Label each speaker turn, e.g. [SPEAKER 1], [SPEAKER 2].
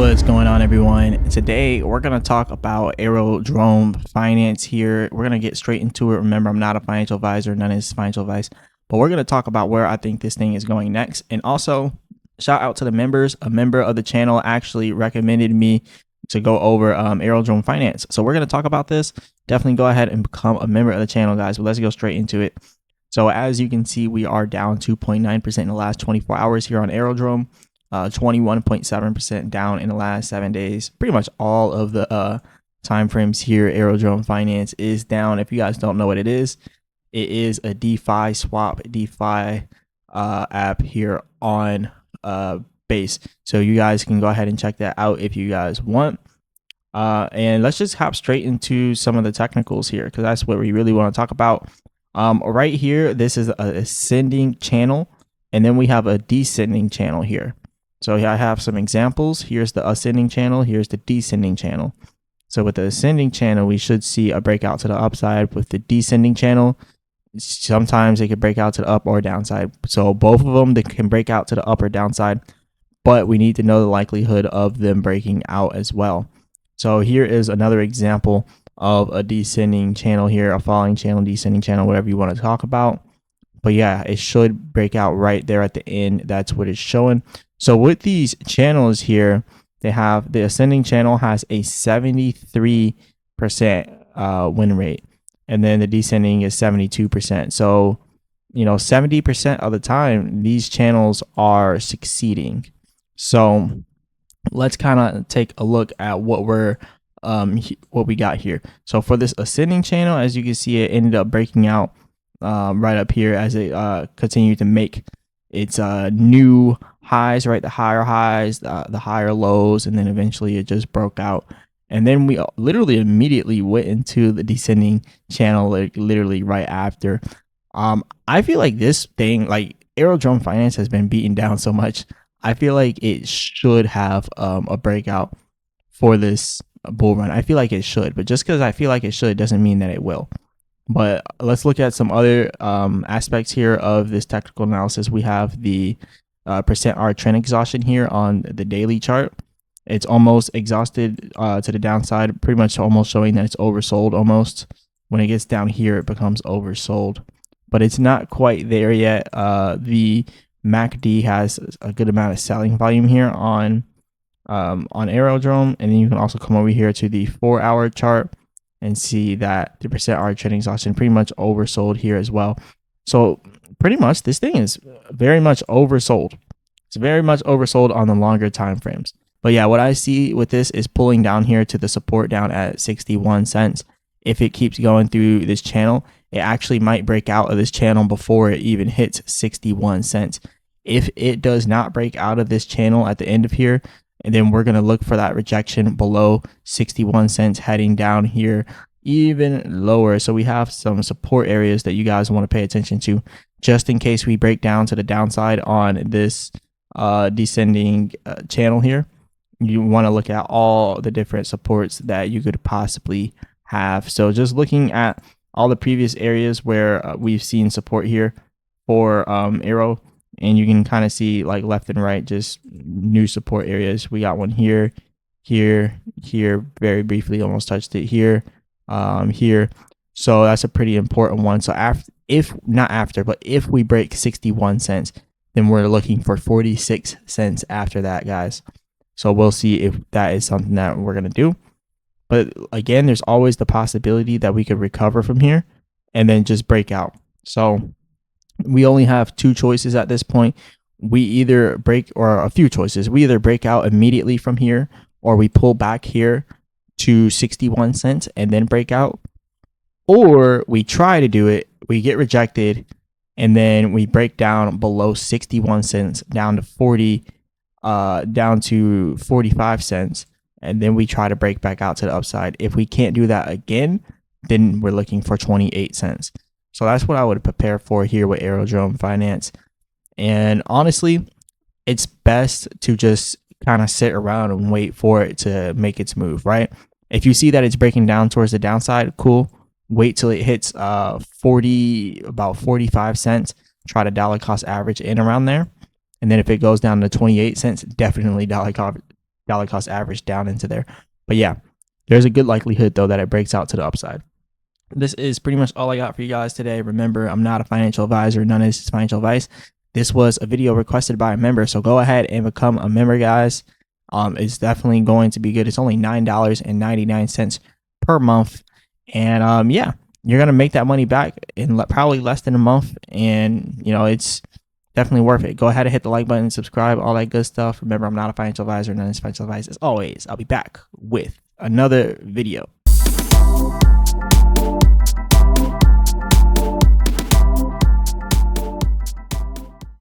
[SPEAKER 1] What's going on, everyone? Today we're going to talk about Aerodrome finance here. We're going to get straight into it. Remember, I'm not a financial advisor, none is financial advice, but we're going to talk about where I think this thing is going next. And also shout out to the members. A member of the channel actually recommended me to go over Aerodrome finance. So we're going to talk about this. Definitely go ahead and become a member of the channel, guys, but let's go straight into it. So as you can see, we are down 2.9% in the last 24 hours here on Aerodrome. 21.7% down in the last 7 days. Pretty much all of the time frames here, Aerodrome Finance is down. If you guys don't know what it is a DeFi swap, DeFi app here on Base. So you guys can go ahead and check that out if you guys want. And let's just hop straight into some of the technicals here, because that's what we really want to talk about. Right here, this is a ascending channel, and then we have a descending channel here. So I have some examples. Here's the ascending channel. Here's the descending channel. So with the ascending channel, we should see a breakout to the upside. With the descending channel, sometimes they could break out to the up or downside. So both of them, they can break out to the up or downside, but we need to know the likelihood of them breaking out as well. So here is another example of a descending channel here, a falling channel, descending channel, whatever you want to talk about. But yeah, it should break out right there at the end. That's what it's showing. So with these channels here, they have the ascending channel has a 73% win rate, and then the descending is 72%. So, 70% of the time, these channels are succeeding. So let's kind of take a look at what we got here. So for this ascending channel, as you can see, it ended up breaking out right up here as it continued to make its new highs, right? The higher highs, the higher lows, and then eventually it just broke out. And then we literally immediately went into the descending channel, like literally right after. I feel like this thing, like Aerodrome Finance, has been beaten down so much. I feel like it should have a breakout for this bull run. I feel like it should, but just because I feel like it should doesn't mean that it will. But let's look at some other aspects here of this technical analysis. We have the %R trend exhaustion here on the daily chart. It's almost exhausted to the downside, pretty much almost showing that it's oversold almost. When it gets down here, it becomes oversold, but it's not quite there yet. The MACD has a good amount of selling volume here on Aerodrome, and then you can also come over here to the 4-hour chart and see that the %R trend exhaustion pretty much oversold here as well. So pretty much this thing is very much oversold. It's very much oversold on the longer time frames. But yeah, what I see with this is pulling down here to the support down at 61 cents. If it keeps going through this channel, it actually might break out of this channel before it even hits 61 cents. If it does not break out of this channel at the end of here, and then we're going to look for that rejection below 61 cents heading down here even lower. So we have some support areas that you guys want to pay attention to just in case we break down to the downside on this descending channel here. You want to look at all the different supports that you could possibly have. So just looking at all the previous areas where we've seen support here for AERO, and you can kind of see like left and right, just new support areas. We got one here, here, very briefly, almost touched it here, here. So that's a pretty important one. So if we break 61 cents, then we're looking for 46 cents after that, guys. So we'll see if that is something that we're going to do. But again, there's always the possibility that we could recover from here and then just break out. So we only have two choices at this point. We either break, or a few choices. We either break out immediately from here, or we pull back here to 61 cents and then break out, or we try to do it, we get rejected, and then we break down below 61 cents down to 45 cents, and then we try to break back out to the upside. If we can't do that again, then we're looking for 28 cents. So that's what I would prepare for here with Aerodrome Finance. And honestly, it's best to just kind of sit around and wait for it to make its move, right? If you see that it's breaking down towards the downside, cool. Wait till it hits about 45 cents. Try to dollar cost average in around there. And then if it goes down to 28 cents, definitely dollar dollar cost average down into there. But yeah, there's a good likelihood though that it breaks out to the upside. This is pretty much all I got for you guys today. Remember, I'm not a financial advisor. None of this is financial advice. This was a video requested by a member, so go ahead and become a member, guys. It's definitely going to be good. It's only $9.99 per month, and yeah, you're gonna make that money back in probably less than a month, and you know it's definitely worth it. Go ahead and hit the like button, subscribe, all that good stuff. Remember, I'm not a financial advisor. None of this financial advice. As always, I'll be back with another video.